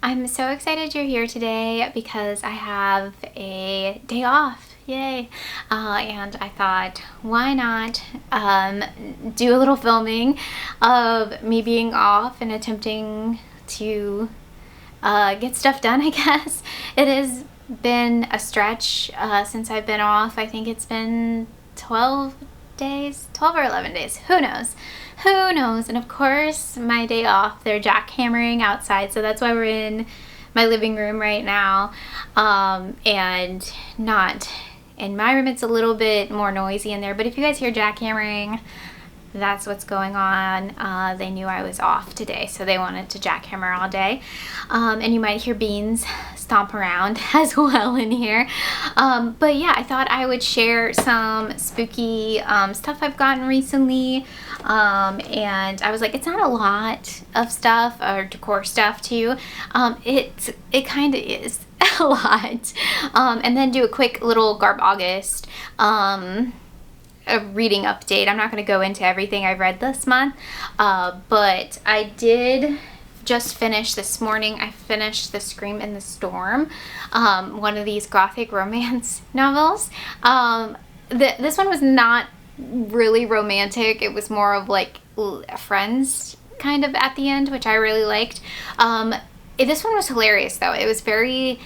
I'm so excited you're here today because I have a day off. Yay! And I thought, why not do a little filming of me being off and attempting to get stuff done, I guess. It has been a stretch since I've been off. I think it's been 12 days, 12 or 11 days, who knows? Who knows? And of course, my day off, they're jackhammering outside, so that's why we're in my living room right now, and not in my room. It's a little bit more noisy in there, but if you guys hear jackhammering, that's what's going on. They knew I was off today, so they wanted to jackhammer all day. And you might hear Beans stomp around as well in here. But yeah, I thought I would share some spooky stuff I've gotten recently. And I was like, it's not a lot of stuff or decor stuff too. It kind of is a lot. And then do a quick little Garb August a reading update. I'm not going to go into everything I've read this month, but I did just finish this morning. I finished The Scream in the Storm, one of these gothic romance novels. This one was not really romantic. It was more of like friends kind of at the end, which I really liked. This one was hilarious though. It was very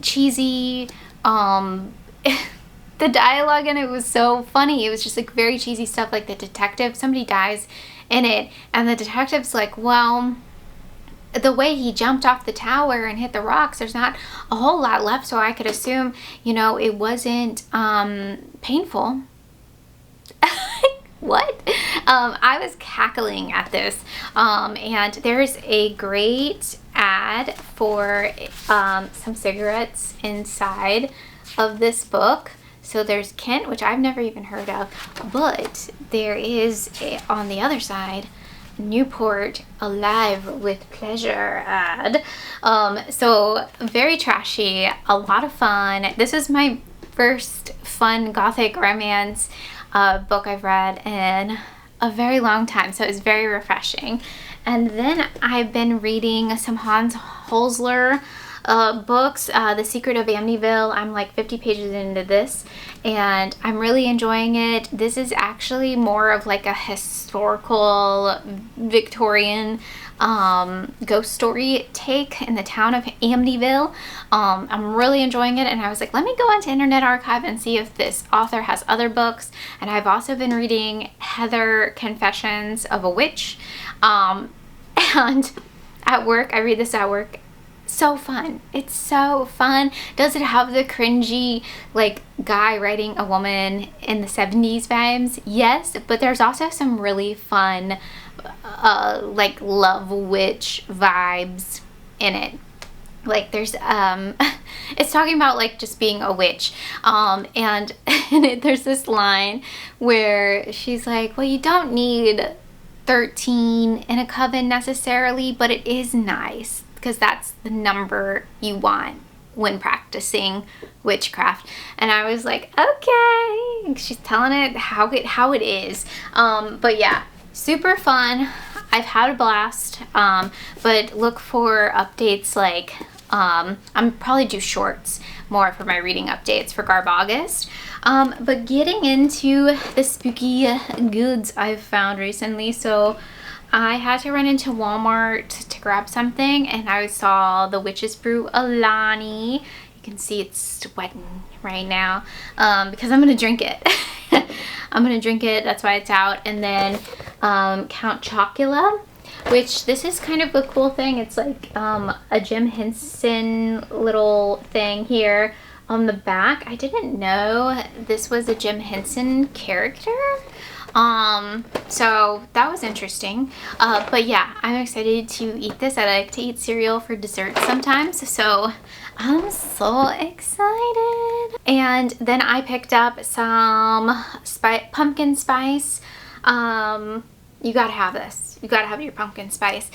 cheesy. The dialogue in it was so funny. It was just like very cheesy stuff, like the detective, somebody dies in it, and the detective's like, well, the way he jumped off the tower and hit the rocks, there's not a whole lot left, so I could assume, you know, it wasn't painful. What? I was cackling at this, and there's a great ad for some cigarettes inside of this book. So there's Kent, which I've never even heard of, but there is on the other side, Newport Alive with Pleasure ad. So very trashy, a lot of fun. This is my first fun gothic romance book I've read in a very long time, so it's very refreshing. And then I've been reading some Hans Holzler books, The Secret of Amityville. I'm like 50 pages into this and I'm really enjoying it. This is actually more of like a historical Victorian ghost story take in the town of Amityville. I'm really enjoying it, and I was like, let me go onto Internet Archive and see if this author has other books. And I've also been reading Heather Confessions of a Witch, and at work, I read this at work. So fun. It's so fun. Does it have the cringy like guy writing a woman in the 70s vibes? Yes, but there's also some really fun like love witch vibes in it. Like there's it's talking about like just being a witch, and in it there's this line where she's like, well, you don't need 13 in a coven necessarily, but it is nice because that's the number you want when practicing witchcraft. And I was like, okay, she's telling it how it is. But yeah, super fun. I've had a blast. But look for updates like I'm probably do shorts more for my reading updates for Garb August. But getting into the spooky goods I've found recently. So I had to run into Walmart to grab something, and I saw the Witch's Brew Alani. You can see it's sweating right now because I'm going to drink it. I'm going to drink it. That's why it's out. And then Count Chocula, which this is kind of a cool thing. It's like a Jim Henson little thing here on the back. I didn't know this was a Jim Henson character. So that was interesting. But yeah, I'm excited to eat this. I like to eat cereal for dessert sometimes, so I'm so excited. And then I picked up some pumpkin spice. You gotta have this. You gotta have your pumpkin spice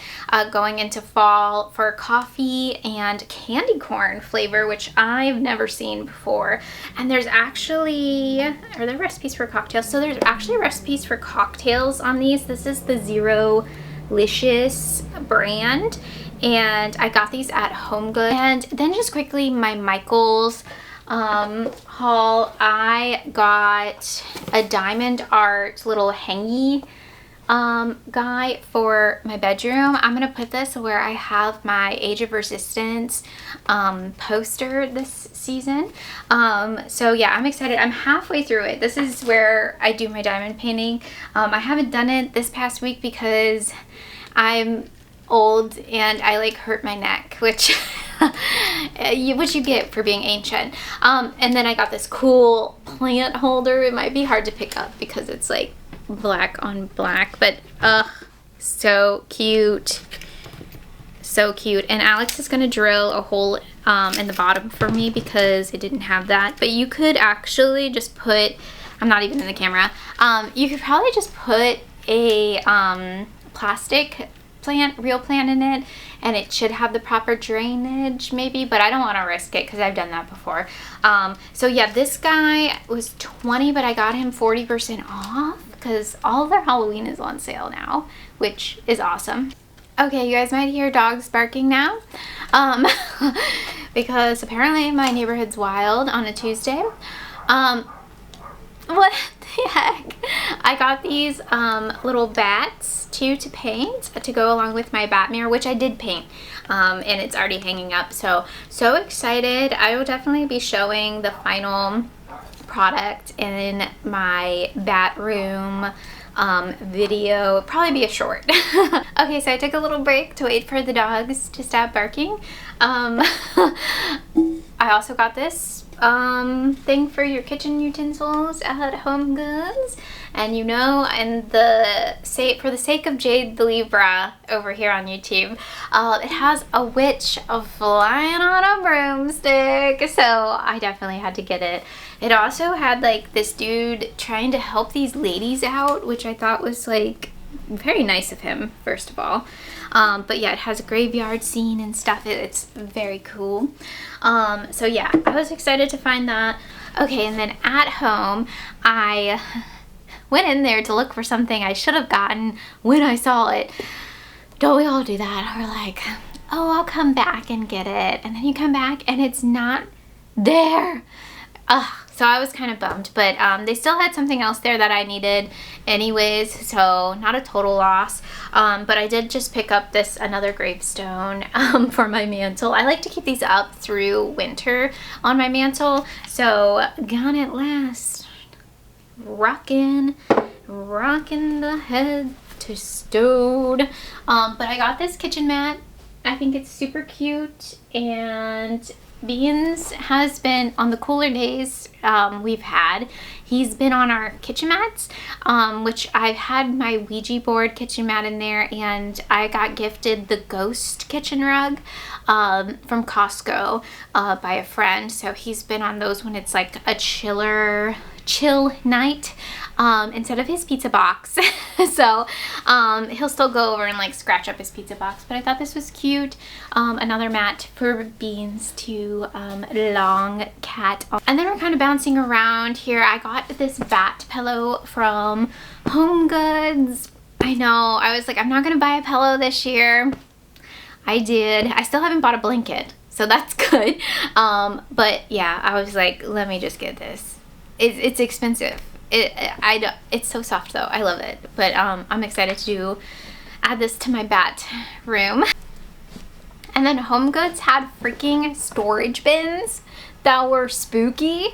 going into fall for coffee and candy corn flavor, which I've never seen before. And there's actually, are there recipes for cocktails? So there's actually recipes for cocktails on these. This is the 0 Licious brand, and I got these at HomeGoods. And then just quickly, my Michaels haul. I got a diamond art little hangy guy for my bedroom. I'm gonna put this where I have my Age of Resistance poster this season. So yeah, I'm excited. I'm halfway through it. This is where I do my diamond painting. I haven't done it this past week because I'm old and I like hurt my neck, which you get for being ancient. And then I got this cool plant holder. It might be hard to pick up because it's like black on black, but so cute, so cute. And Alex is gonna drill a hole in the bottom for me because I didn't have that. But you could actually just put, I'm not even in the camera, you could probably just put a plastic plant, real plant in it, and it should have the proper drainage maybe, but I don't want to risk it because I've done that before. So yeah, this guy was $20, but I got him 40% off because all their Halloween is on sale now, which is awesome. Okay, you guys might hear dogs barking now because apparently my neighborhood's wild on a Tuesday. What the heck? I got these little bats to paint to go along with my bat mirror, which I did paint, and it's already hanging up. So excited. I will definitely be showing the final product in my bat room video. It'll probably be a short. Okay, so I took a little break to wait for the dogs to stop barking. I also got this thing for your kitchen utensils at HomeGoods, and you know, and for the sake of Jade the Libra over here on YouTube, it has a witch flying on a broomstick, so I definitely had to get it. It also had like this dude trying to help these ladies out, which I thought was like very nice of him, first of all. But yeah, it has a graveyard scene and stuff. It's very cool. So yeah, I was excited to find that. Okay, and then at home, I went in there to look for something I should have gotten when I saw it. Don't we all do that? We're like, oh, I'll come back and get it. And then you come back and it's not there. Ugh. So I was kind of bummed, but they still had something else there that I needed anyways, so not a total loss. But I did just pick up another gravestone for my mantle. I like to keep these up through winter on my mantle, so got it last. Rockin' the head to stone. But I got this kitchen mat. I think it's super cute, and Beans has been on the cooler days we've had. He's been on our kitchen mats, which I've had my Ouija board kitchen mat in there, and I got gifted the ghost kitchen rug from Costco by a friend. So he's been on those when it's like a chill night instead of his pizza box. So he'll still go over and like scratch up his pizza box, but I thought this was cute. Another mat for Beans to long cat on. And then we're kind of bouncing around here. I got this bat pillow from HomeGoods. I know, I was like, I'm not gonna buy a pillow this year. I did. I still haven't bought a blanket, so that's good. But yeah, I was like, let me just get this. It's expensive. It's so soft though. I love it. But I'm excited to add this to my bat room. And then HomeGoods had freaking storage bins that were spooky.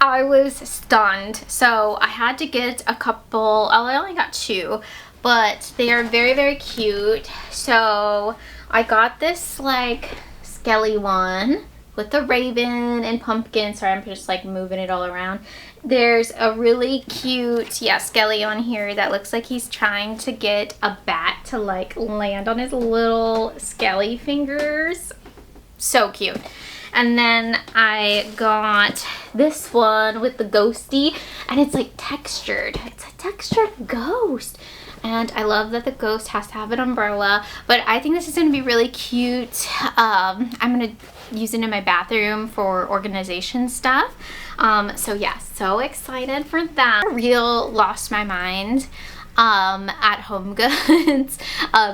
I was stunned. So I had to get a couple. I only got 2, but they are very, very cute. So I got this like skelly one with the raven and pumpkin. Sorry, I'm just like moving it all around. There's a really cute, skelly on here that looks like he's trying to get a bat to like land on his little skelly fingers. So cute. And then I got this one with the ghosty, and it's like textured. It's a textured ghost. And I love that the ghost has to have an umbrella, but I think this is going to be really cute. I'm going to use it in my bathroom for organization stuff. So yeah, so excited for that. Real lost my mind at HomeGoods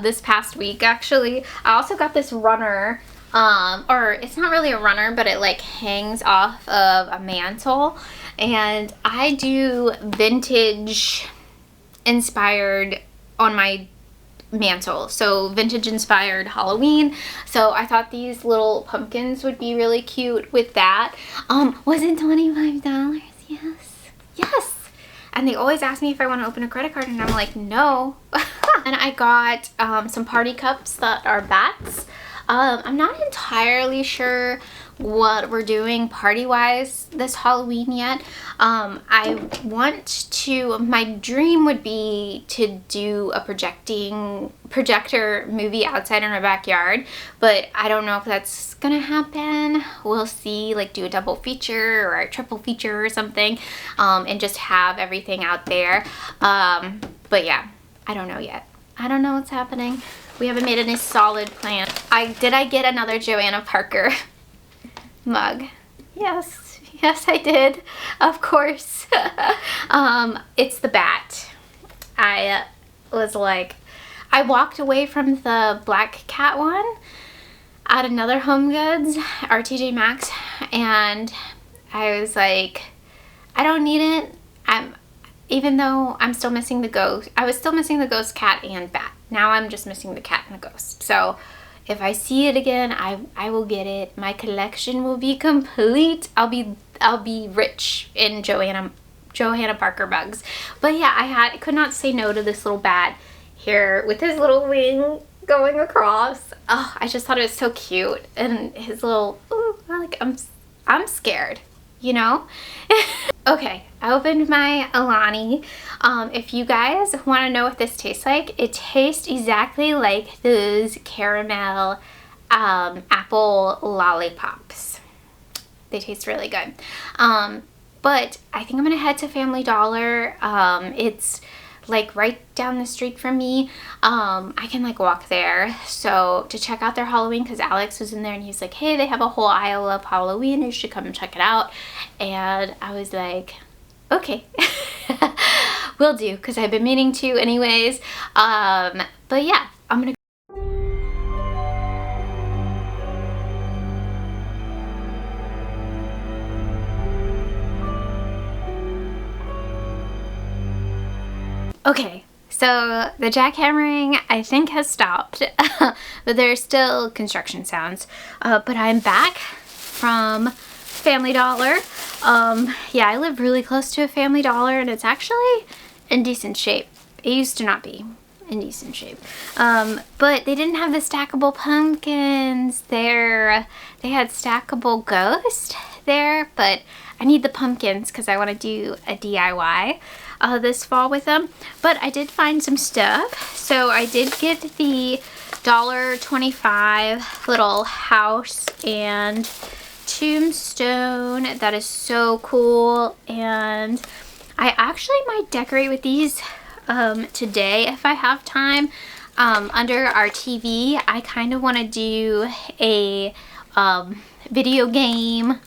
this past week actually. I also got this runner, or it's not really a runner, but it like hangs off of a mantle, and I do vintage inspired on my mantle, so vintage inspired Halloween. So I thought these little pumpkins would be really cute with that. Was it $25? Yes. And they always ask me if I want to open a credit card, and I'm like, no. And I got some party cups that are bats. I'm not entirely sure what we're doing party-wise this Halloween yet. I want to, my dream would be to do a projector movie outside in our backyard, but I don't know if that's gonna happen. We'll see, like do a double feature or a triple feature or something, and just have everything out there. But yeah, I don't know yet. I don't know what's happening. We haven't made any solid plan. Did I get another Joanna Parker mug? Yes, I did, of course. It's the bat. I was like, I walked away from the black cat one at another HomeGoods, RTJ Maxx, and I was like, I don't need it. Even though I'm still missing the ghost, I was still missing the ghost cat and bat. Now I'm just missing the cat and the ghost. So if I see it again, I will get it. My collection will be complete. I'll be rich in Joanna Parker mugs. But yeah, I could not say no to this little bat here with his little wing going across. Oh, I just thought it was so cute, and his little, ooh, like I'm scared, you know. Okay, I opened my Alani. If you guys want to know what this tastes like, it tastes exactly like those caramel apple lollipops. They taste really good. But I think I'm gonna head to Family Dollar. It's like right down the street from me. I can like walk there, so to check out their Halloween, because Alex was in there and he's like, hey, they have a whole aisle of Halloween, you should come and check it out. And I was like, okay. Will do, because I've been meaning to anyways. But yeah, I'm gonna okay, so the jackhammering I think has stopped, but there's still construction sounds. But I'm back from Family Dollar. Yeah, I live really close to a Family Dollar, and it's actually in decent shape. It used to not be in decent shape. But they didn't have the stackable pumpkins there. They had stackable ghost there, but I need the pumpkins because I want to do a DIY this fall with them. But I did find some stuff. So I did get the $1.25 little house and tombstone. That is so cool, and I actually might decorate with these today if I have time. Under our TV, I kind of want to do a video game,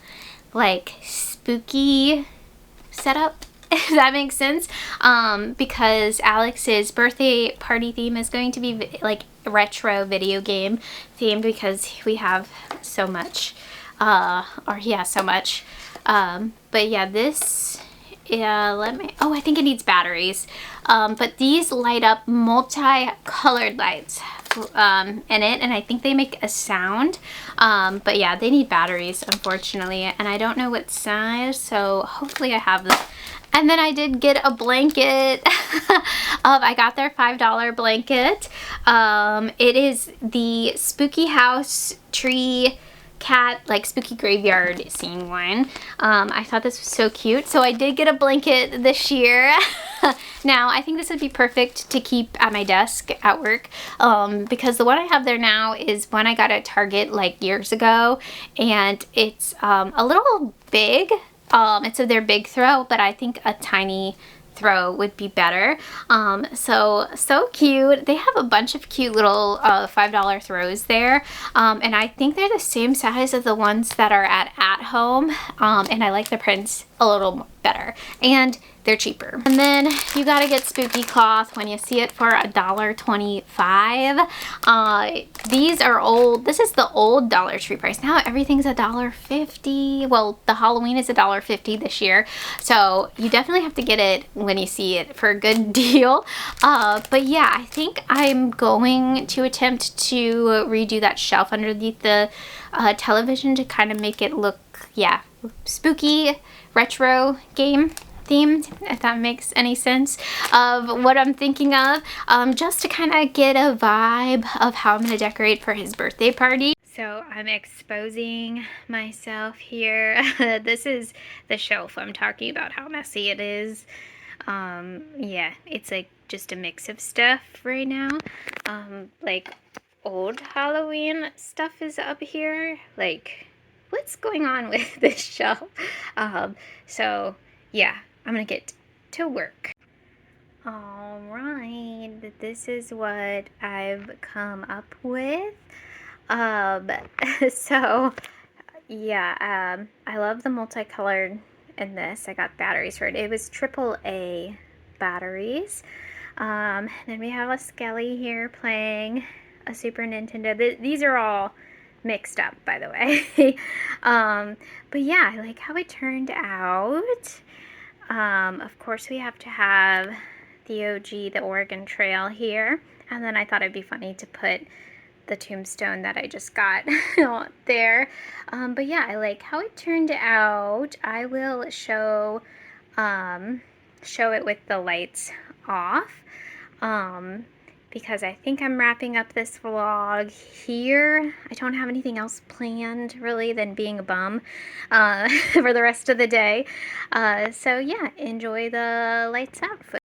like spooky setup, if that makes sense, because Alex's birthday party theme is going to be like retro video game themed, because we have so much, or he has so much. But yeah, this, I think it needs batteries. But these light up multi-colored lights in it, and I think they make a sound. But yeah, they need batteries, unfortunately, and I don't know what size, so hopefully I have them. And then I did get a blanket. I got their $5 blanket. It is the Spooky House Tree Cat, like spooky graveyard scene one. I thought this was so cute, so I did get a blanket this year. Now I think this would be perfect to keep at my desk at work, because the one I have there now is one I got at Target like years ago, and it's a little big. It's their big throw, but I think a tiny throw would be better. So cute. They have a bunch of cute little $5 throws there, and I think they're the same size as the ones that are at home, and I like the prints a little better, and they're cheaper. And then you gotta get spooky cloth when you see it for $1.25. These are old. This is the old Dollar Tree price. Now everything's $1.50. Well, the Halloween is $1.50 this year, so you definitely have to get it when you see it for a good deal. But yeah, I think I'm going to attempt to redo that shelf underneath the television to kind of make it look, yeah, spooky, retro game themed, if that makes any sense of what I'm thinking of, just to kind of get a vibe of how I'm going to decorate for his birthday party. So I'm exposing myself here. This is the shelf I'm talking about, how messy it is. Yeah, it's like just a mix of stuff right now. Like old Halloween stuff is up here. Like, what's going on with this shelf? So yeah, I'm gonna get to work. Alright, this is what I've come up with. So yeah, I love the multicolored in this. I got batteries for it. It was AAA batteries. Then we have a Skelly here playing a Super Nintendo. These are all mixed up, by the way. But yeah, I like how it turned out. Of course, we have to have the OG, the Oregon Trail here. And then I thought it'd be funny to put the tombstone that I just got there. But yeah, I like how it turned out. I will show it with the lights off. Because I think I'm wrapping up this vlog here. I don't have anything else planned, really, than being a bum for the rest of the day. So yeah, enjoy the lights out.